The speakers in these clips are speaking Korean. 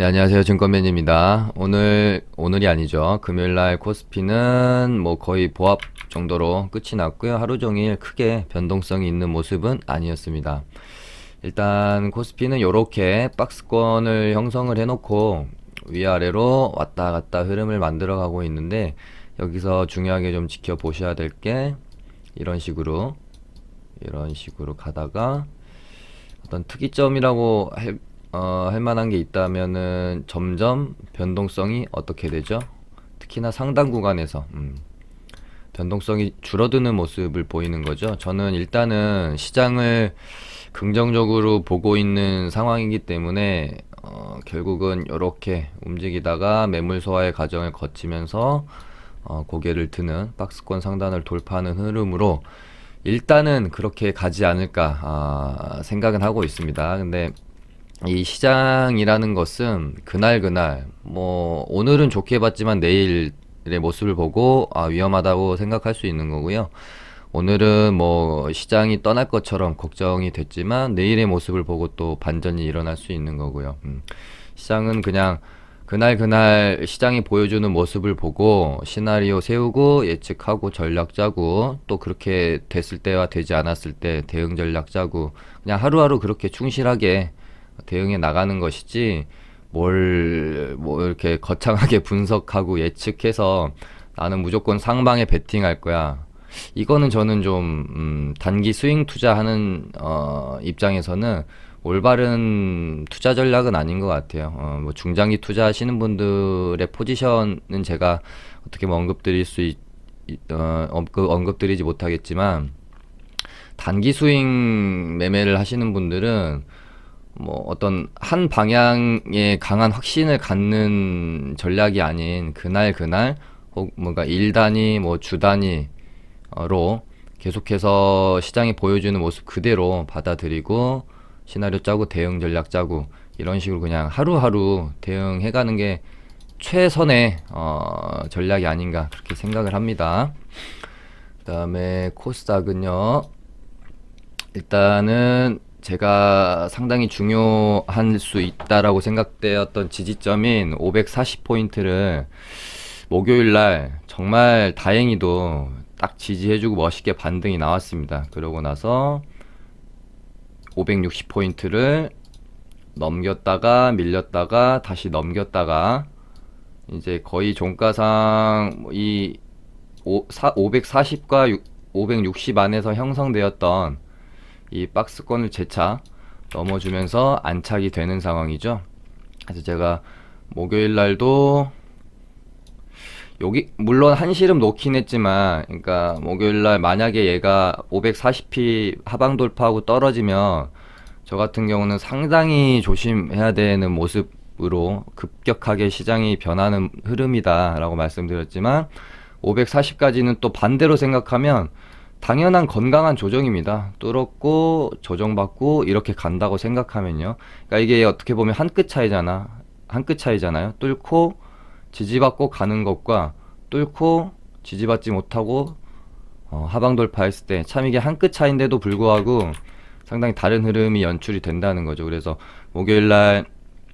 네, 안녕하세요. 증권맨입니다. 오늘이 아니죠. 금요일날 코스피는 뭐 거의 보합 정도로 끝이 났고요. 하루 종일 크게 변동성이 있는 모습은 아니었습니다. 일단 코스피는 이렇게 박스권을 형성을 해놓고 위아래로 왔다 갔다 흐름을 만들어 가고 있는데, 여기서 중요하게 좀 지켜보셔야 될 게 이런 식으로 가다가 어떤 특이점이라고 할 만한 게 있다면은 점점 변동성이 어떻게 되죠? 특히나 상당 구간에서 변동성이 줄어드는 모습을 보이는 거죠. 저는 일단은 시장을 긍정적으로 보고 있는 상황이기 때문에 결국은 이렇게 움직이다가 매물 소화의 과정을 거치면서 고개를 드는 박스권 상단을 돌파하는 흐름으로 일단은 그렇게 가지 않을까 생각은 하고 있습니다. 근데 이 시장이라는 것은 그날 뭐 오늘은 좋게 봤지만 내일의 모습을 보고 위험하다고 생각할 수 있는 거고요. 오늘은 뭐 시장이 떠날 것처럼 걱정이 됐지만 내일의 모습을 보고 또 반전이 일어날 수 있는 거고요. 시장은 그냥 그날 시장이 보여주는 모습을 보고 시나리오 세우고 예측하고 전략 짜고, 또 그렇게 됐을 때와 되지 않았을 때 대응 전략 짜고, 그냥 하루하루 그렇게 충실하게 대응해 나가는 것이지, 뭐 이렇게 거창하게 분석하고 예측해서 나는 무조건 상방에 베팅할 거야, 이거는 저는 좀 단기 스윙 투자하는 입장에서는 올바른 투자 전략은 아닌 것 같아요. 뭐 중장기 투자하시는 분들의 포지션은 제가 어떻게 뭐 언급드리지 못하겠지만, 단기 스윙 매매를 하시는 분들은 뭐 어떤 한 방향에 강한 확신을 갖는 전략이 아닌 그날 혹 뭔가 일 단위 뭐 주 단위로 계속해서 시장이 보여주는 모습 그대로 받아들이고 시나리오 짜고 대응 전략 짜고, 이런 식으로 그냥 하루하루 대응해가는 게 최선의 전략이 아닌가 그렇게 생각을 합니다. 그 다음에 코스닥은요, 일단은 제가 상당히 중요할 수 있다라고 생각되었던 지지점인 540포인트를 목요일날 정말 다행히도 딱 지지해주고 멋있게 반등이 나왔습니다. 그러고 나서 560포인트를 넘겼다가 밀렸다가 다시 넘겼다가, 이제 거의 종가상 이 540과 560 안에서 형성되었던 이 박스권을 재차 넘어주면서 안착이 되는 상황이죠. 그래서 제가 목요일 날도 여기 물론 한시름 놓긴 했지만, 그러니까 목요일날 만약에 얘가 540p 하방 돌파하고 떨어지면 저 같은 경우는 상당히 조심해야 되는 모습으로 급격하게 시장이 변하는 흐름이다 라고 말씀드렸지만, 540까지는 또 반대로 생각하면 당연한 건강한 조정입니다. 뚫었고 조정받고 이렇게 간다고 생각하면요, 그러니까 이게 어떻게 보면 한 끗 차이잖아요. 뚫고 지지받고 가는 것과 뚫고 지지받지 못하고 하방 돌파했을 때 참 이게 한 끗 차인데도 불구하고 상당히 다른 흐름이 연출이 된다는 거죠. 그래서 목요일날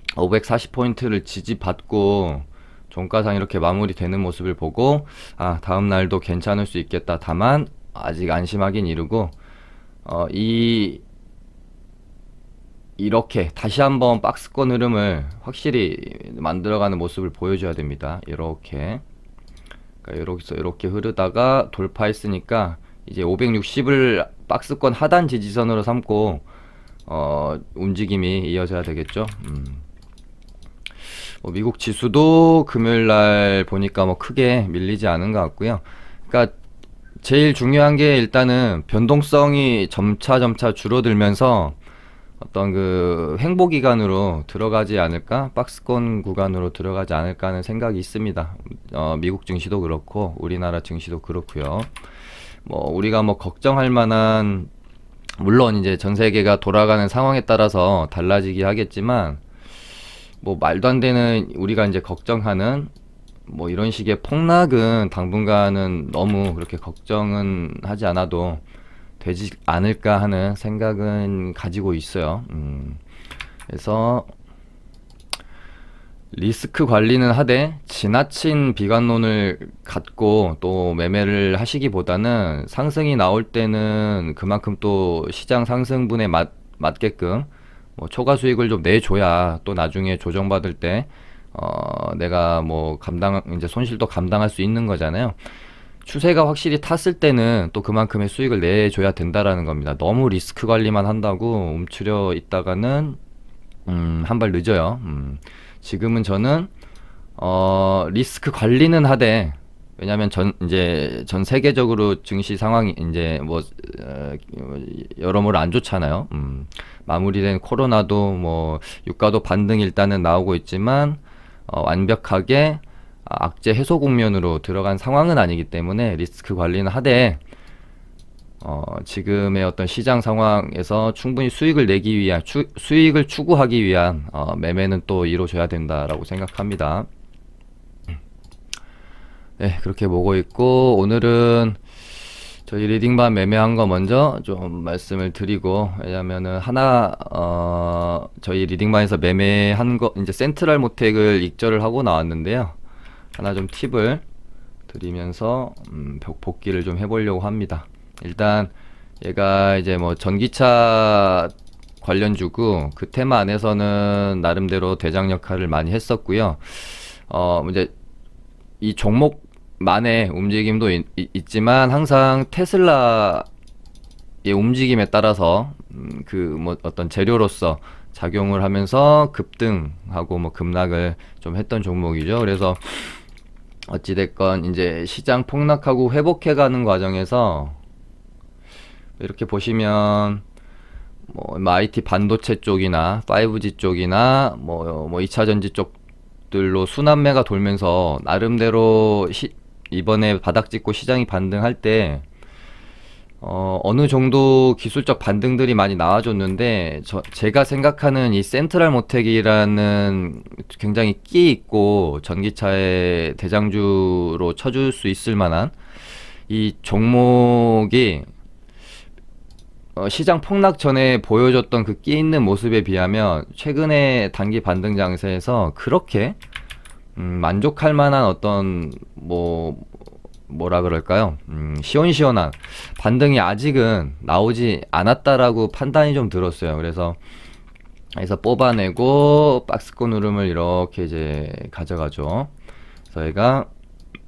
540포인트를 지지받고 종가상 이렇게 마무리되는 모습을 보고 다음날도 괜찮을 수 있겠다, 다만 아직 안심하긴 이르고 이렇게 다시 한번 박스권 흐름을 확실히 만들어가는 모습을 보여줘야 됩니다. 이렇게, 그러니까 이렇게 흐르다가 돌파했으니까 이제 560을 박스권 하단 지지선으로 삼고 움직임이 이어져야 되겠죠. 뭐 미국 지수도 금요일날 보니까 뭐 크게 밀리지 않은 것 같고요. 그러니까 제일 중요한 게 일단은 변동성이 점차 줄어들면서 어떤 그 횡보 기간으로 들어가지 않을까, 박스권 구간으로 들어가지 않을까 하는 생각이 있습니다. 미국 증시도 그렇고 우리나라 증시도 그렇고요. 뭐 우리가 뭐 걱정할 만한, 물론 이제 전 세계가 돌아가는 상황에 따라서 달라지긴 하겠지만, 뭐 말도 안 되는 우리가 이제 걱정하는 뭐 이런 식의 폭락은 당분간은 너무 그렇게 걱정은 하지 않아도 되지 않을까 하는 생각은 가지고 있어요. 그래서 리스크 관리는 하되 지나친 비관론을 갖고 또 매매를 하시기보다는 상승이 나올 때는 그만큼 또 시장 상승분에 맞게끔 뭐 초과 수익을 좀 내줘야 또 나중에 조정받을 때 내가 뭐 이제 손실도 감당할 수 있는 거잖아요. 추세가 확실히 탔을 때는 또 그만큼의 수익을 내줘야 된다라는 겁니다. 너무 리스크 관리만 한다고 움츠려 있다가는 한 발 늦어요. 지금은 저는 리스크 관리는 하되, 왜냐면 이제 전 세계적으로 증시 상황이 이제 뭐 여러모로 안 좋잖아요. 마무리된 코로나도 뭐 유가도 반등 일단은 나오고 있지만 완벽하게 악재 해소 국면으로 들어간 상황은 아니기 때문에 리스크 관리는 하되 지금의 어떤 시장 상황에서 충분히 수익을 내기 위한 수익을 추구하기 위한 매매는 또 이루어져야 된다라고 생각합니다. 네, 그렇게 보고 있고, 오늘은 저희 리딩반 매매한 거 먼저 좀 말씀을 드리고, 왜냐면은 저희 리딩반에서 매매한 거 이제 센트럴 모텍을 익절을 하고 나왔는데요. 하나 좀 팁을 드리면서 복귀를 좀 해보려고 합니다. 일단 얘가 이제 뭐 전기차 관련주고 그 테마 안에서는 나름대로 대장 역할을 많이 했었고요. 이제 이 종목만의 움직임도 있지만 항상 테슬라의 움직임에 따라서 그 뭐 어떤 재료로서 작용을 하면서 급등하고 뭐 급락을 좀 했던 종목이죠. 그래서 어찌됐건 이제 시장 폭락하고 회복해가는 과정에서 이렇게 보시면 뭐 IT 반도체 쪽이나 5G 쪽이나 뭐 2차 전지 쪽들로 순환매가 돌면서 나름대로 이번에 바닥 찍고 시장이 반등할 때 어느 정도 기술적 반등들이 많이 나와줬는데 제가 생각하는 이 센트럴 모텍이라는 굉장히 끼 있고 전기차의 대장주로 쳐줄 수 있을 만한 이 종목이 시장 폭락 전에 보여줬던 그 끼 있는 모습에 비하면 최근에 단기 반등 장세에서 그렇게 만족할 만한 어떤 뭐라 그럴까요? 시원시원한 반등이 아직은 나오지 않았다라고 판단이 좀 들었어요. 그래서 뽑아내고 박스권 흐름을 이렇게 이제 가져가죠. 저희가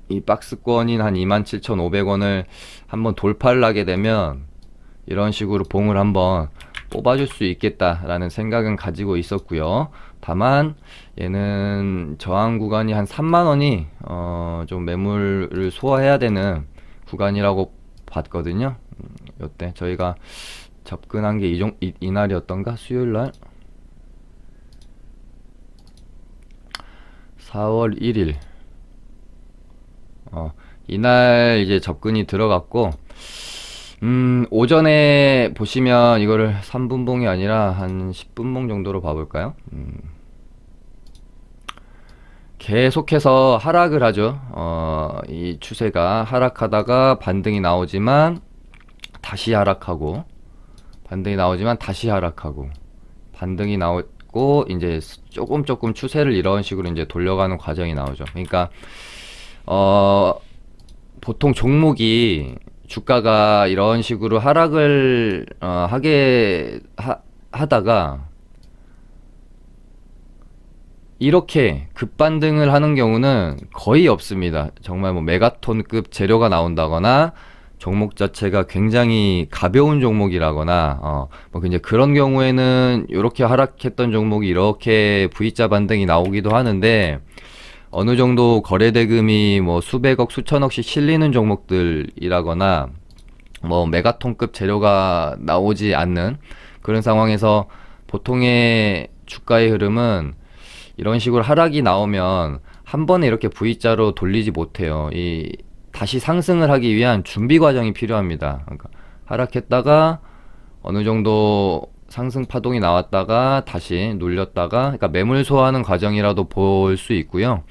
이 박스권인 한 27,500원을 한번 돌파를 하게 되면 이런 식으로 봉을 한번 뽑아줄 수 있겠다라는 생각은 가지고 있었고요. 다만 얘는 저항 구간이 한 3만원이 좀 매물을 소화해야 되는 구간이라고 봤거든요. 이때 저희가 접근한 게 이날이었던가? 수요일날 4월 1일 이날 이제 접근이 들어갔고 오전에 보시면 이거를 3분봉이 아니라 한 10분봉 정도로 봐볼까요? 계속해서 하락을 하죠. 이 추세가 하락하다가 반등이 나오지만 다시 하락하고, 반등이 나오지만 다시 하락하고, 반등이 나오고 이제 조금 추세를 이런 식으로 이제 돌려가는 과정이 나오죠. 그러니까 보통 종목이 주가가 이런 식으로 하락을 하다가 이렇게 급반등을 하는 경우는 거의 없습니다. 정말 뭐 메가톤급 재료가 나온다거나 종목 자체가 굉장히 가벼운 종목이라거나 뭐 이제 그런 경우에는 이렇게 하락했던 종목이 이렇게 V자 반등이 나오기도 하는데, 어느 정도 거래 대금이 뭐 수백억 수천억씩 실리는 종목들이라거나 뭐 메가톤급 재료가 나오지 않는 그런 상황에서 보통의 주가의 흐름은 이런 식으로 하락이 나오면 한 번에 이렇게 V자로 돌리지 못해요. 다시 상승을 하기 위한 준비 과정이 필요합니다. 그러니까 하락했다가 어느 정도 상승 파동이 나왔다가 다시 눌렸다가, 그러니까 매물 소화하는 과정이라도 볼 수 있고요.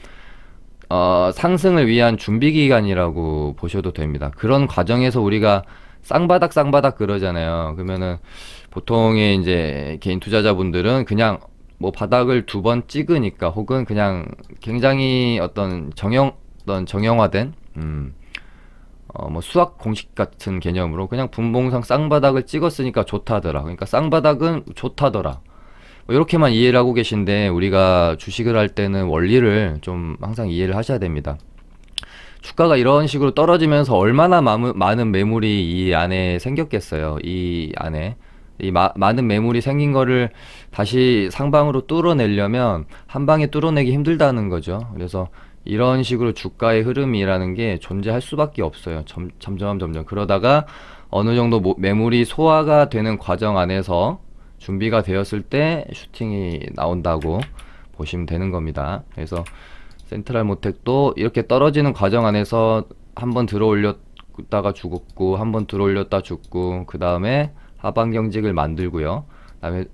상승을 위한 준비 기간이라고 보셔도 됩니다. 그런 과정에서 우리가 쌍바닥 그러잖아요. 그러면은 보통의 이제 개인 투자자분들은 그냥 뭐 바닥을 두 번 찍으니까, 혹은 그냥 굉장히 어떤 정형화된 뭐 수학 공식 같은 개념으로 그냥 분봉상 쌍바닥을 찍었으니까 좋다더라. 그러니까 쌍바닥은 좋다더라. 뭐 이렇게만 이해를 하고 계신데, 우리가 주식을 할 때는 원리를 좀 항상 이해를 하셔야 됩니다. 주가가 이런 식으로 떨어지면서 얼마나 많은 매물이 이 안에 생겼겠어요. 이 안에 많은 매물이 생긴 거를 다시 상방으로 뚫어내려면 한 방에 뚫어내기 힘들다는 거죠. 그래서 이런 식으로 주가의 흐름이라는 게 존재할 수밖에 없어요. 점점 그러다가 어느 정도 매물이 소화가 되는 과정 안에서 준비가 되었을 때 슈팅이 나온다고 보시면 되는 겁니다. 그래서 센트럴 모텍도 이렇게 떨어지는 과정 안에서 한번 들어 올렸다가 죽었고, 한번 들어 올렸다 죽고, 그 다음에 하방 경직을 만들고요. 그 다음에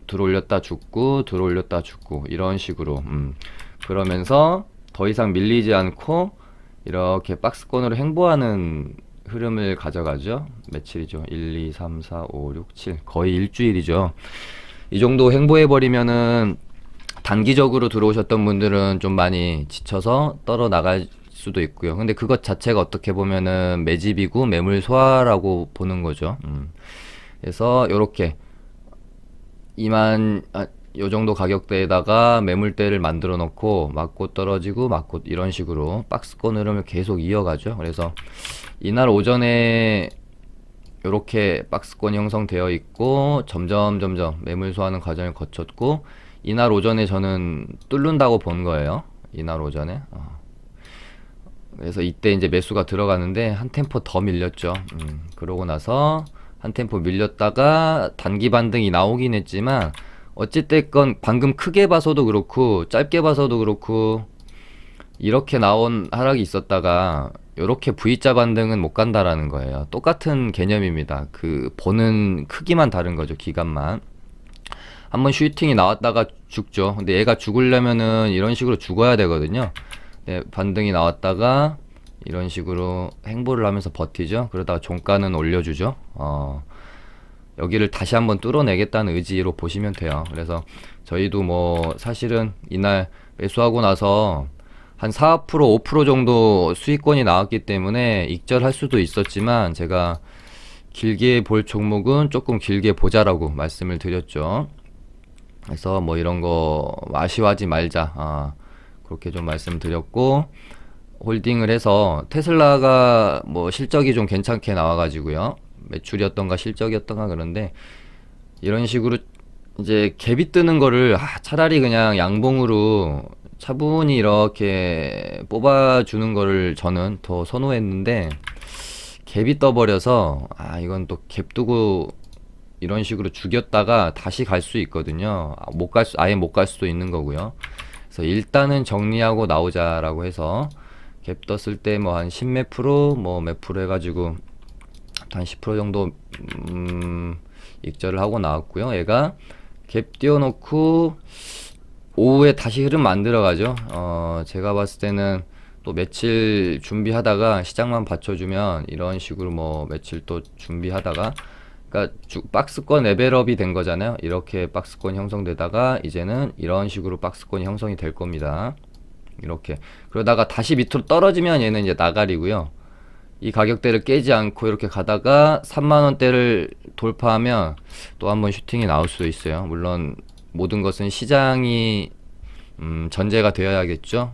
들어 올렸다 죽고, 들어 올렸다 죽고, 이런 식으로 그러면서 더 이상 밀리지 않고 이렇게 박스권으로 행보하는 흐름을 가져가죠. 며칠이죠? 1, 2, 3, 4, 5, 6, 7 거의 일주일이죠. 이 정도 행보해버리면은 단기적으로 들어오셨던 분들은 좀 많이 지쳐서 떨어 나갈 수도 있고요. 근데 그것 자체가 어떻게 보면은 매집이고 매물 소화라고 보는 거죠. 그래서 요렇게 요 정도 가격대에다가 매물대를 만들어 놓고 맞고 떨어지고 맞고, 이런 식으로 박스권 흐름을 계속 이어가죠. 그래서 이날 오전에 요렇게 박스권이 형성되어 있고 점점 매물 소화하는 과정을 거쳤고, 이날 오전에 저는 뚫는다고 본 거예요. 이날 오전에. 그래서 이때 이제 매수가 들어가는데 한 템포 더 밀렸죠. 그러고 나서 한 템포 밀렸다가 단기 반등이 나오긴 했지만, 어찌됐건 방금 크게 봐서도 그렇고 짧게 봐서도 그렇고 이렇게 나온 하락이 있었다가 이렇게 V자 반등은 못 간다라는 거예요. 똑같은 개념입니다. 그 보는 크기만 다른 거죠. 기간만. 한번 슈팅이 나왔다가 죽죠. 근데 얘가 죽으려면은 이런 식으로 죽어야 되거든요. 네, 반등이 나왔다가 이런 식으로 행보를 하면서 버티죠. 그러다가 종가는 올려주죠. 여기를 다시 한번 뚫어내겠다는 의지로 보시면 돼요. 그래서 저희도 뭐 사실은 이날 매수하고 나서 한 4%, 5% 정도 수익권이 나왔기 때문에 익절할 수도 있었지만, 제가 길게 볼 종목은 조금 길게 보자라고 말씀을 드렸죠. 그래서 뭐 이런 거 아쉬워하지 말자, 그렇게 좀 말씀드렸고, 홀딩을 해서 테슬라가 뭐 실적이 좀 괜찮게 나와가지고요, 매출이었던가 실적이었던가, 그런데 이런 식으로 이제 갭이 뜨는 거를 차라리 그냥 양봉으로 차분히 이렇게 뽑아주는 거를 저는 더 선호했는데, 갭이 떠버려서 이건 또 갭 두고 이런 식으로 죽였다가 다시 갈 수 있거든요. 아예 못 갈 수도 있는 거고요. 그래서 일단은 정리하고 나오자라고 해서 갭 떴을 때 뭐 한 10몇 프로, 뭐 몇 프로 해가지고 한 10% 정도 익절을 하고 나왔고요. 얘가 갭 띄워놓고 오후에 다시 흐름 만들어가죠. 제가 봤을 때는 또 며칠 준비하다가 시장만 받쳐주면 이런 식으로 뭐 며칠 또 준비하다가, 그러니까 박스권 레벨업이 된 거잖아요. 이렇게 박스권 형성되다가 이제는 이런 식으로 박스권이 형성이 될 겁니다. 이렇게 그러다가 다시 밑으로 떨어지면 얘는 이제 나가리고요. 이 가격대를 깨지 않고 이렇게 가다가 3만원대를 돌파하면 또 한번 슈팅이 나올 수도 있어요. 물론 모든 것은 시장이 전제가 되어야겠죠.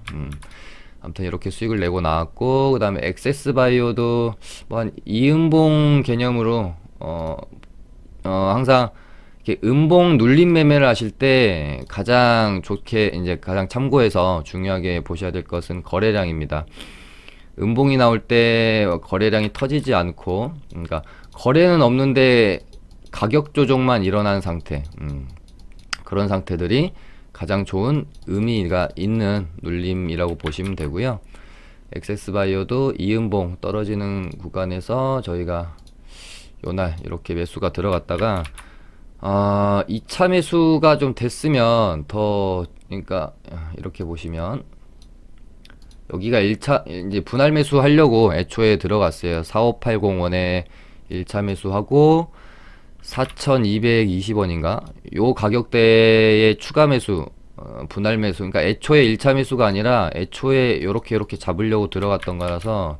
아무튼 이렇게 수익을 내고 나왔고, 그 다음에 엑세스바이오도 뭐 한 이음봉 개념으로 항상 이렇게 음봉 눌림 매매를 하실 때 가장 좋게, 이제 가장 참고해서 중요하게 보셔야 될 것은 거래량입니다. 음봉이 나올 때 거래량이 터지지 않고, 그러니까 거래는 없는데 가격 조정만 일어난 상태, 그런 상태들이 가장 좋은 의미가 있는 눌림이라고 보시면 되고요. 엑세스바이오도 이음봉 떨어지는 구간에서 저희가 요날 이렇게 매수가 들어갔다가 2차 매수가 좀 됐으면 더, 그러니까 이렇게 보시면 여기가 1차 이제 분할 매수 하려고 애초에 들어갔어요. 45801에 1차 매수하고 4,220원인가? 요 가격대의 추가 매수, 분할 매수. 그러니까 애초에 1차 매수가 아니라 애초에 요렇게 잡으려고 들어갔던 거라서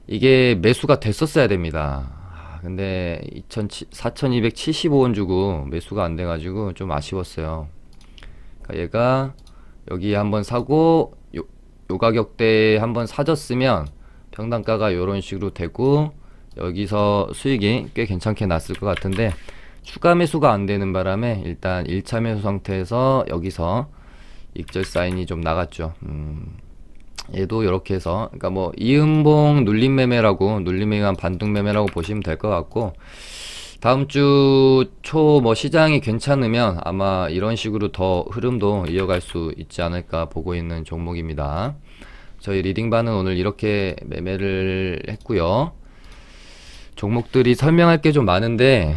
이게 매수가 됐었어야 됩니다. 근데 4,275원 주고 매수가 안 돼가지고 좀 아쉬웠어요. 그러니까 얘가 여기 한번 사고 요 가격대에 한번 사줬으면 평단가가 요런 식으로 되고 여기서 수익이 꽤 괜찮게 났을 것 같은데 추가 매수가 안 되는 바람에 일단 1차 매수 상태에서 여기서 익절 사인이 좀 나갔죠. 얘도 이렇게 해서 그러니까 뭐 이음봉 눌림 매매라고 눌림 매매한 반등 매매라고 보시면 될 것 같고 다음 주 초 뭐 시장이 괜찮으면 아마 이런 식으로 더 흐름도 이어갈 수 있지 않을까 보고 있는 종목입니다. 저희 리딩반은 오늘 이렇게 매매를 했고요. 종목들이 설명할 게 좀 많은데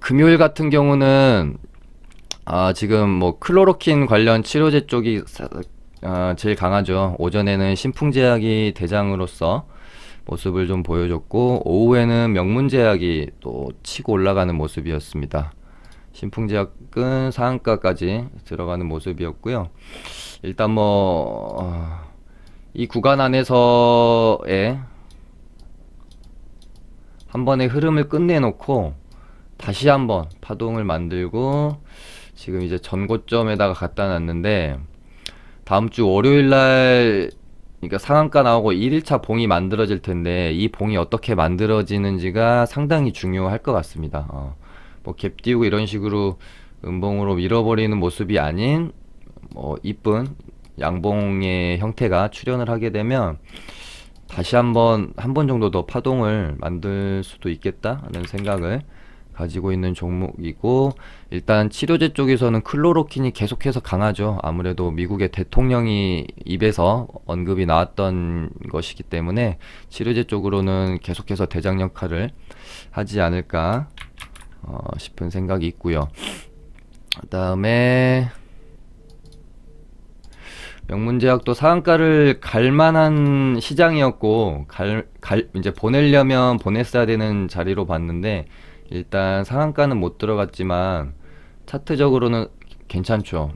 금요일 같은 경우는 지금 뭐 클로로킨 관련 치료제 쪽이 제일 강하죠. 오전에는 신풍제약이 대장으로서 모습을 좀 보여줬고 오후에는 명문제약이 또 치고 올라가는 모습이었습니다. 신풍제약은 상한가까지 들어가는 모습이었고요. 일단 뭐 이 구간 안에서의 한 번의 흐름을 끝내놓고 다시 한번 파동을 만들고 지금 이제 전고점에다가 갖다 놨는데 다음 주 월요일 날 그러니까 상한가 나오고 1일차 봉이 만들어질 텐데 이 봉이 어떻게 만들어지는지가 상당히 중요할 것 같습니다. 뭐 갭 띄우고 이런 식으로 음봉으로 밀어버리는 모습이 아닌 뭐 이쁜 양봉의 형태가 출현을 하게 되면 다시 한 번 정도 더 파동을 만들 수도 있겠다 하는 생각을 가지고 있는 종목이고 일단 치료제 쪽에서는 클로로킨이 계속해서 강하죠. 아무래도 미국의 대통령이 입에서 언급이 나왔던 것이기 때문에 치료제 쪽으로는 계속해서 대장 역할을 하지 않을까 싶은 생각이 있고요. 그 다음에 명문제약도 상한가를 갈 만한 시장이었고 이제 보내려면 보냈어야 되는 자리로 봤는데 일단 상한가는 못 들어갔지만 차트적으로는 괜찮죠.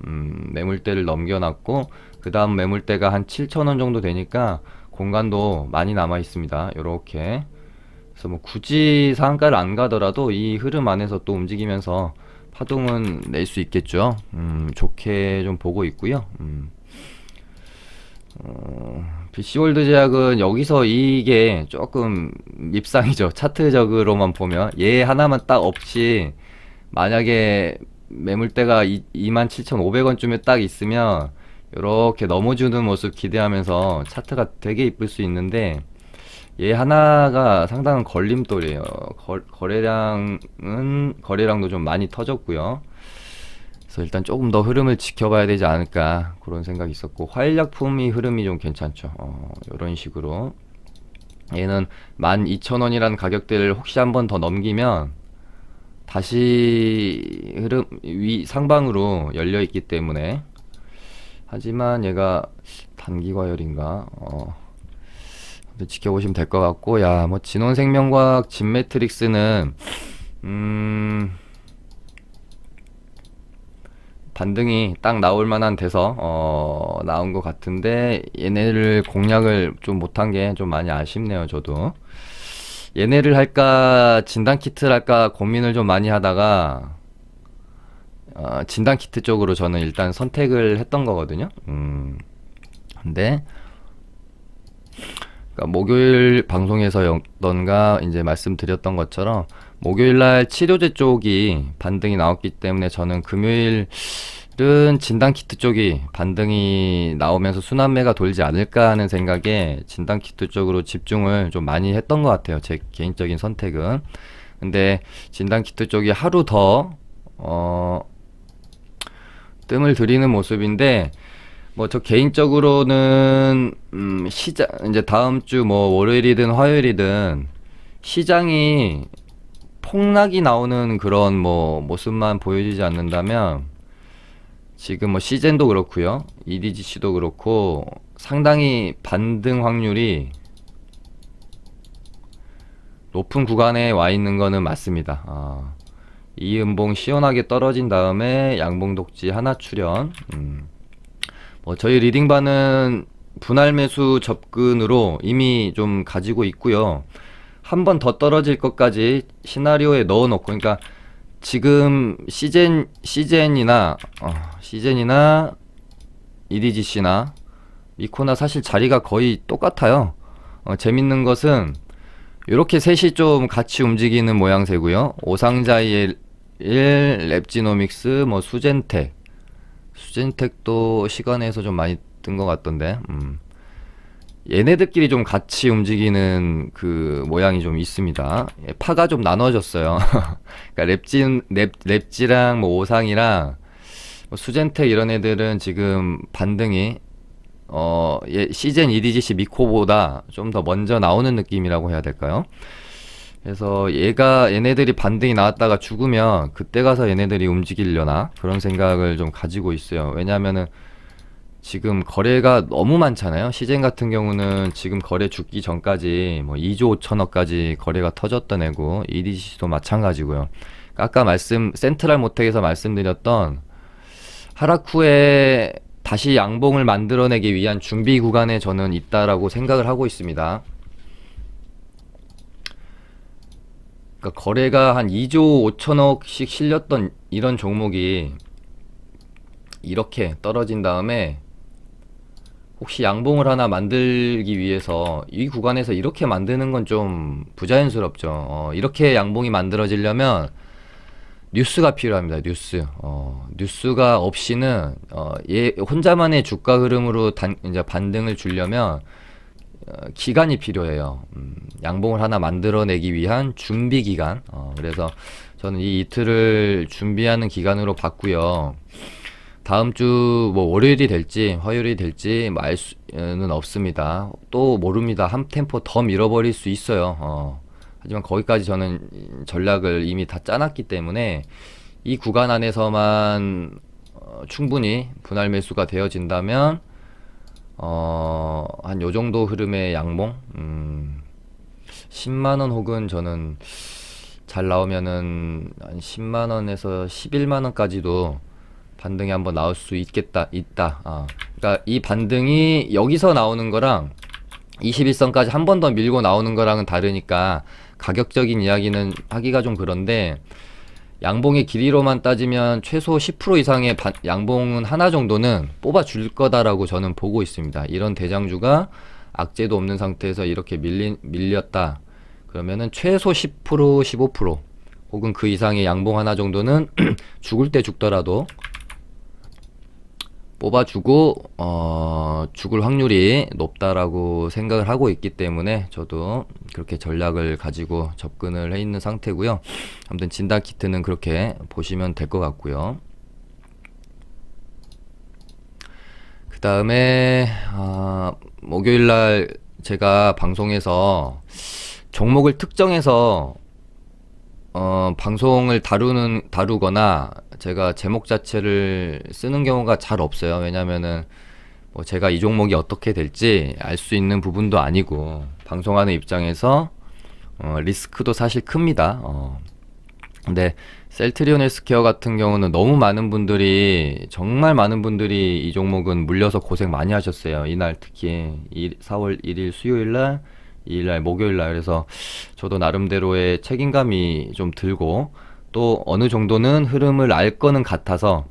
매물대를 넘겨놨고 그 다음 매물대가 한 7,000원 정도 되니까 공간도 많이 남아 있습니다. 요렇게 그래서 뭐 굳이 상한가를 안 가더라도 이 흐름 안에서 또 움직이면서 파동은 낼 수 있겠죠. 좋게 좀 보고 있고요. BC월드 제약은 여기서 이게 조금 밉상이죠. 차트적으로만 보면 얘 하나만 딱 없이 만약에 매물대가 27,500원쯤에 딱 있으면 이렇게 넘어주는 모습 기대하면서 차트가 되게 이쁠 수 있는데 얘 하나가 상당한 걸림돌이에요. 거래량도 좀 많이 터졌고요. 그래서 일단 조금 더 흐름을 지켜봐야 되지 않을까 그런 생각이 있었고 화일약품이 흐름이 좀 괜찮죠. 이런 식으로 얘는 12,000원이라는 가격대를 혹시 한 번 더 넘기면 다시 흐름 상방으로 열려 있기 때문에 하지만 얘가 단기과열인가 지켜보시면 될 것 같고 야 뭐 진원생명과학 진매트릭스는 반등이 딱 나올 만한 돼서 나온 것 같은데 얘네를 공략을 좀 못한 게 좀 많이 아쉽네요. 저도 얘네를 할까 진단키트를 할까 고민을 좀 많이 하다가 진단키트 쪽으로 저는 일단 선택을 했던 거거든요. 근데 그러니까 목요일 방송에서였던가 이제 말씀드렸던 것처럼 목요일날 치료제 쪽이 반등이 나왔기 때문에 저는 금요일은 진단키트 쪽이 반등이 나오면서 순환매가 돌지 않을까 하는 생각에 진단키트 쪽으로 집중을 좀 많이 했던 것 같아요. 제 개인적인 선택은. 근데 진단키트 쪽이 하루 더 뜸을 들이는 모습인데 뭐 저 개인적으로는 시장 이제 다음 주 뭐 월요일이든 화요일이든 시장이 폭락이 나오는 그런 뭐 모습만 보여주지 않는다면 지금 뭐 시젠도 그렇고요. EDGC도 그렇고 상당히 반등 확률이 높은 구간에 와 있는 거는 맞습니다. 이 음봉 시원하게 떨어진 다음에 양봉 독지 하나 출현. 저희 리딩반은 분할 매수 접근으로 이미 좀 가지고 있고요. 한 번 더 떨어질 것까지 시나리오에 넣어 놓고, 그러니까 지금 시젠이나 EDGC나 미코나 사실 자리가 거의 똑같아요. 재밌는 것은 이렇게 셋이 좀 같이 움직이는 모양새고요. 오상자이엘, 랩지노믹스, 뭐 수젠텍도 시간에서 좀 많이 뜬 것 같던데. 얘네들끼리 좀 같이 움직이는 그 모양이 좀 있습니다. 파가 좀 나눠졌어요. 그러니까 랩지랑 뭐 오상이랑 뭐 수젠텍 이런 애들은 지금 반등이 시젠 EDGC 미코보다 좀 더 먼저 나오는 느낌이라고 해야 될까요? 그래서 얘네들이 반등이 나왔다가 죽으면 그때 가서 얘네들이 움직이려나 그런 생각을 좀 가지고 있어요. 왜냐하면은 지금 거래가 너무 많잖아요. 시젠 같은 경우는 지금 거래 죽기 전까지 뭐 2조 5천억까지 거래가 터졌던 애고, EDGC도 마찬가지고요. 아까 센트럴 모텍에서 말씀드렸던 하락 후에 다시 양봉을 만들어내기 위한 준비 구간에 저는 있다라고 생각을 하고 있습니다. 그러니까 거래가 한 2조 5천억씩 실렸던 이런 종목이 이렇게 떨어진 다음에 혹시 양봉을 하나 만들기 위해서 이 구간에서 이렇게 만드는 건 좀 부자연스럽죠. 이렇게 양봉이 만들어지려면 뉴스가 필요합니다. 뉴스가 없이는 얘 혼자만의 주가 흐름으로 이제 반등을 주려면 기간이 필요해요. 양봉을 하나 만들어내기 위한 준비 기간. 그래서 저는 이 이틀을 준비하는 기간으로 봤고요. 다음 주 뭐 월요일이 될지 화요일이 될지 뭐 알 수는 없습니다. 또 모릅니다. 한 템포 더 밀어버릴 수 있어요. 하지만 거기까지 저는 전략을 이미 다 짜놨기 때문에 이 구간 안에서만 충분히 분할 매수가 되어진다면 한 요정도 흐름의 양봉 10만원 혹은 저는 잘 나오면은 한 10만원에서 11만원까지도 반등이 한번 나올 수 있다. 그러니까 이 반등이 여기서 나오는 거랑 21선까지 한 번 더 밀고 나오는 거랑은 다르니까 가격적인 이야기는 하기가 좀 그런데, 양봉의 길이로만 따지면 최소 10% 이상의 양봉은 하나 정도는 뽑아 줄 거다라고 저는 보고 있습니다. 이런 대장주가 악재도 없는 상태에서 이렇게 밀렸다 그러면은 최소 10% 15% 혹은 그 이상의 양봉 하나 정도는 죽을 때 죽더라도 뽑아주고 죽을 확률이 높다라고 생각을 하고 있기 때문에 저도 그렇게 전략을 가지고 접근을 해 있는 상태고요. 아무튼 진단 키트는 그렇게 보시면 될 것 같고요. 그 다음에 목요일날 제가 방송에서 종목을 특정해서 방송을 다루거나 제가 제목 자체를 쓰는 경우가 잘 없어요. 왜냐면은 뭐 제가 이 종목이 어떻게 될지 알 수 있는 부분도 아니고, 방송하는 입장에서 리스크도 사실 큽니다. 근데 셀트리온 헬스케어 같은 경우는 너무 정말 많은 분들이 이 종목은 물려서 고생 많이 하셨어요. 이날 특히 4월 1일 수요일날, 2일날 목요일날. 그래서 저도 나름대로의 책임감이 좀 들고 또 어느 정도는 흐름을 알 거는 같아서,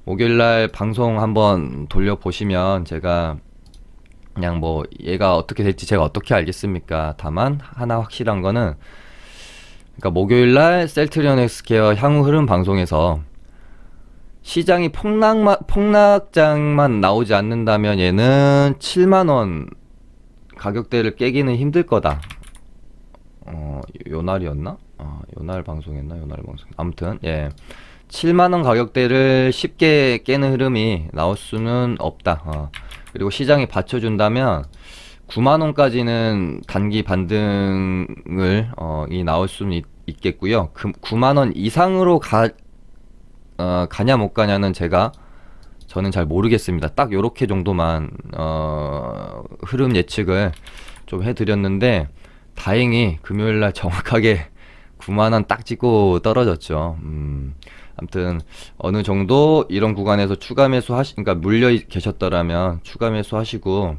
목요일날 방송 한번 돌려보시면 제가 그냥 뭐 얘가 어떻게 될지 제가 어떻게 알겠습니까? 다만 하나 확실한 거는, 그러니까 목요일날 셀트리온 헬스케어 향후 흐름 방송에서 시장이 폭락장만 나오지 않는다면 얘는 7만원 가격대를 깨기는 힘들 거다. 요날이었나? 요날 방송했나? 아무튼 예, 7만원 가격대를 쉽게 깨는 흐름이 나올 수는 없다. 그리고 시장이 받쳐준다면 9만원까지는 단기 반등을 이 나올 수는 있겠고요. 9만원 이상으로 가냐 못 가냐는 저는 잘 모르겠습니다. 딱 요렇게 정도만 흐름 예측을 좀 해드렸는데, 다행히 금요일날 정확하게 9만원 딱 찍고 떨어졌죠. 아무튼 어느 정도 이런 구간에서 추가 매수 그러니까 물려 계셨더라면 추가 매수 하시고,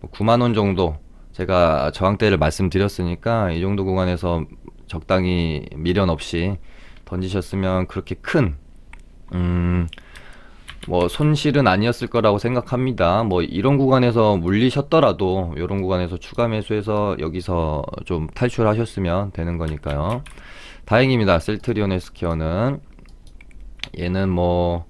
뭐 9만 원 정도 제가 저항대를 말씀드렸으니까 이 정도 구간에서 적당히 미련 없이 던지셨으면 그렇게 큰 뭐 손실은 아니었을 거라고 생각합니다. 뭐 이런 구간에서 물리셨더라도 이런 구간에서 추가 매수해서 여기서 좀 탈출하셨으면 되는 거니까요. 다행입니다. 셀트리온 헬스케어는 얘는 뭐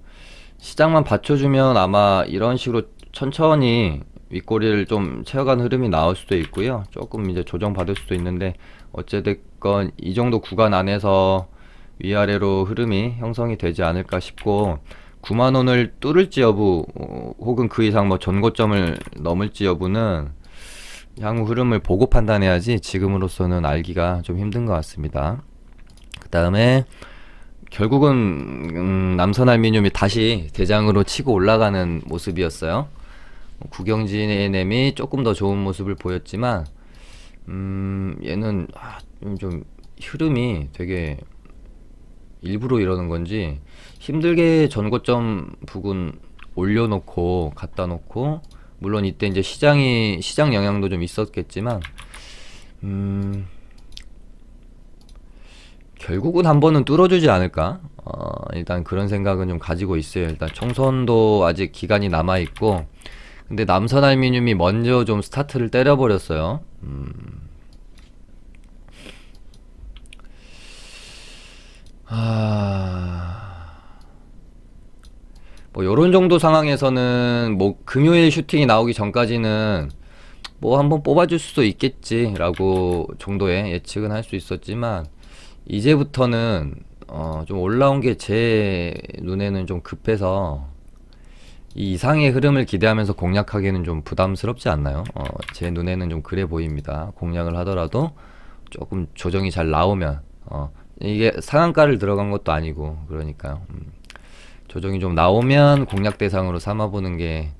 시장만 받쳐주면 아마 이런 식으로 천천히 윗꼬리를 좀 채워간 흐름이 나올 수도 있고요. 조금 이제 조정받을 수도 있는데, 어찌됐건 이 정도 구간 안에서 위아래로 흐름이 형성이 되지 않을까 싶고, 9만원을 뚫을지 여부, 혹은 그 이상 뭐 전고점을 넘을지 여부는 향후 흐름을 보고 판단해야지 지금으로서는 알기가 좀 힘든 것 같습니다. 그 다음에 결국은 남선알미늄이 다시 대장으로 치고 올라가는 모습이었어요. 국영진NM이 조금 더 좋은 모습을 보였지만 얘는 좀 흐름이 되게 일부러 이러는 건지 힘들게 전고점 부근 올려놓고 갖다 놓고, 물론 이때 이제 시장 영향도 좀 있었겠지만 결국은 한 번은 뚫어주지 않을까. 일단 그런 생각은 좀 가지고 있어요. 일단 총선도 아직 기간이 남아 있고, 근데 남선알미늄이 먼저 좀 스타트를 때려버렸어요. 뭐 요런 정도 상황에서는 뭐 금요일 슈팅이 나오기 전까지는 뭐 한번 뽑아줄 수도 있겠지라고 정도의 예측은 할 수 있었지만, 이제부터는 좀 올라온 게 제 눈에는 좀 급해서 이 이상의 흐름을 기대하면서 공략하기에는 좀 부담스럽지 않나요? 제 눈에는 좀 그래 보입니다. 공략을 하더라도 조금 조정이 잘 나오면, 이게 상한가를 들어간 것도 아니고 그러니까요. 조정이 좀 나오면 공략 대상으로 삼아보는 게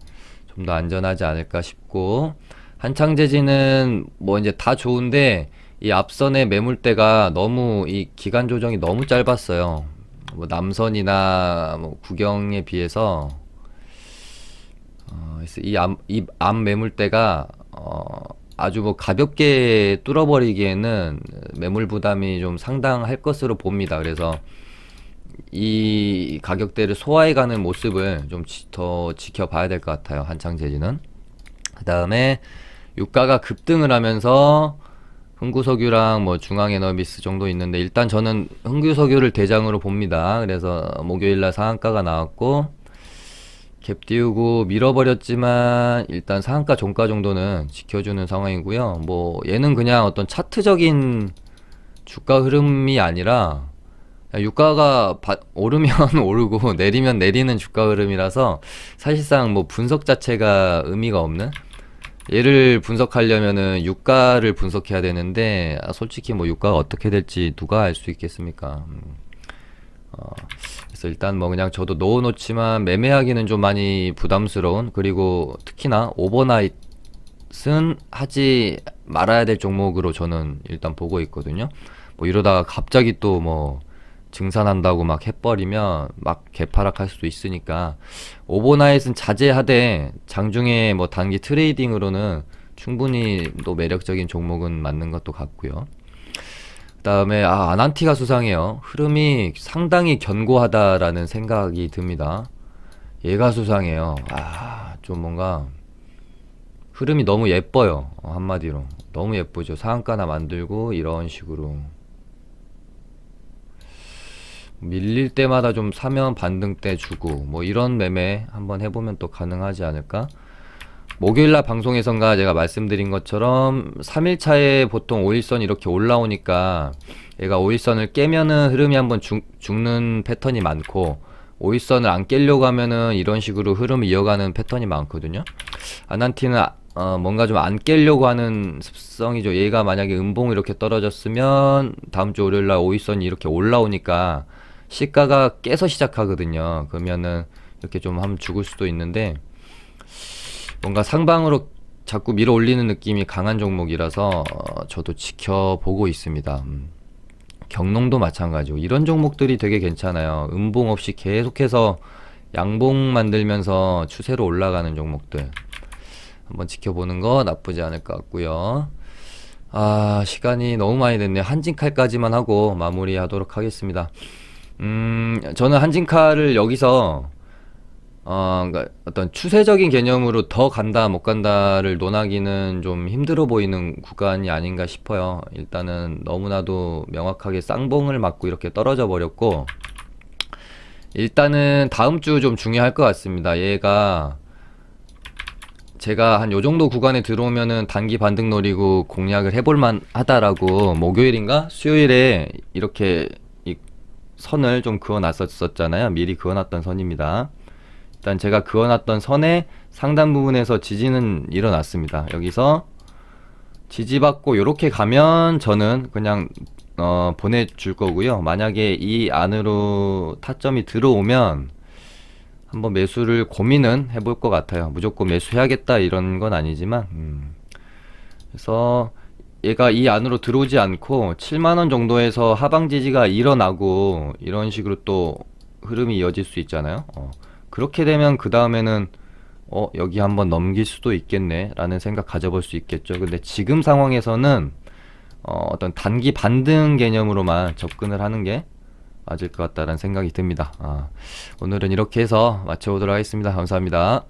좀 더 안전하지 않을까 싶고, 한창재지는 뭐 이제 다 좋은데 이 앞선의 매물대가 너무 이 기간 조정이 너무 짧았어요. 뭐 남선이나 뭐 구경에 비해서 그래서 이 앞 매물대가 아주 뭐 가볍게 뚫어버리기에는 매물 부담이 좀 상당할 것으로 봅니다. 그래서 이 가격대를 소화해가는 모습을 좀 더 지켜봐야 될 것 같아요. 한창재지는. 그 다음에 유가가 급등을 하면서 흥구석유랑 뭐 중앙에너비스 정도 있는데, 일단 저는 흥구석유를 대장으로 봅니다. 그래서 목요일날 상한가가 나왔고 갭 띄우고 밀어버렸지만 일단 상한가 종가 정도는 지켜주는 상황이고요. 뭐 얘는 그냥 어떤 차트적인 주가 흐름이 아니라 유가가 오르면 오르고 내리면 내리는 주가 흐름이라서 사실상 뭐 분석 자체가 의미가 없는, 얘를 분석하려면은 유가를 분석해야 되는데 솔직히 뭐 유가가 어떻게 될지 누가 알 수 있겠습니까? 그래서 일단 뭐 그냥 저도 넣어놓지만 매매하기는 좀 많이 부담스러운, 그리고 특히나 오버나잇은 하지 말아야 될 종목으로 저는 일단 보고 있거든요. 뭐 이러다가 갑자기 또 뭐 증산한다고 막 해버리면 막 개파락할 수도 있으니까 오버나잇은 자제하되 장중에 뭐 단기 트레이딩으로는 충분히 또 매력적인 종목은 맞는 것도 같고요. 그 다음에 아난티가 수상해요. 흐름이 상당히 견고하다라는 생각이 듭니다. 얘가 수상해요. 좀 뭔가 흐름이 너무 예뻐요. 한마디로 너무 예쁘죠. 상한가나 만들고 이런 식으로 밀릴 때마다 좀 사면 반등 때 주고 뭐 이런 매매 한번 해보면 또 가능하지 않을까. 목요일날 방송에선가 제가 말씀드린 것처럼 3일차에 보통 5일선 이렇게 올라오니까 얘가 5일선을 깨면은 흐름이 한번 죽는 패턴이 많고, 5일선을 안 깨려고 하면은 이런 식으로 흐름을 이어가는 패턴이 많거든요. 아난티는 뭔가 좀 안 깨려고 하는 습성이죠. 얘가 만약에 음봉 이렇게 떨어졌으면 다음 주 월요일날 5일선이 이렇게 올라오니까 시가가 깨서 시작하거든요. 그러면은 이렇게 좀 하면 죽을 수도 있는데, 뭔가 상방으로 자꾸 밀어 올리는 느낌이 강한 종목이라서 저도 지켜보고 있습니다. 경농도 마찬가지고 이런 종목들이 되게 괜찮아요. 음봉 없이 계속해서 양봉 만들면서 추세로 올라가는 종목들 한번 지켜보는 거 나쁘지 않을 것 같고요. 아, 시간이 너무 많이 됐네요. 한진칼까지만 하고 마무리하도록 하겠습니다. 저는 한진칼을 여기서 그러니까 어떤 추세적인 개념으로 더 간다 못 간다를 논하기는 좀 힘들어 보이는 구간이 아닌가 싶어요. 일단은 너무나도 명확하게 쌍봉을 맞고 이렇게 떨어져 버렸고, 일단은 다음 주 좀 중요할 것 같습니다. 얘가 제가 한 요 정도 구간에 들어오면은 단기 반등 노리고 공략을 해볼만 하다라고 목요일인가 수요일에 이렇게 이 선을 좀 그어 놨었잖아요. 미리 그어 놨던 선입니다. 일단 제가 그어놨던 선의 상단 부분에서 지지는 일어났습니다. 여기서 지지받고 이렇게 가면 저는 그냥 보내줄 거고요. 만약에 이 안으로 타점이 들어오면 한번 매수를 고민은 해볼 것 같아요. 무조건 매수해야겠다 이런 건 아니지만 그래서 얘가 이 안으로 들어오지 않고 7만원 정도에서 하방 지지가 일어나고 이런 식으로 또 흐름이 이어질 수 있잖아요. 그렇게 되면 그 다음에는 여기 한번 넘길 수도 있겠네 라는 생각 가져볼 수 있겠죠. 근데 지금 상황에서는 어떤 단기 반등 개념으로만 접근을 하는 게 맞을 것 같다는 생각이 듭니다. 오늘은 이렇게 해서 마쳐보도록 하겠습니다. 감사합니다.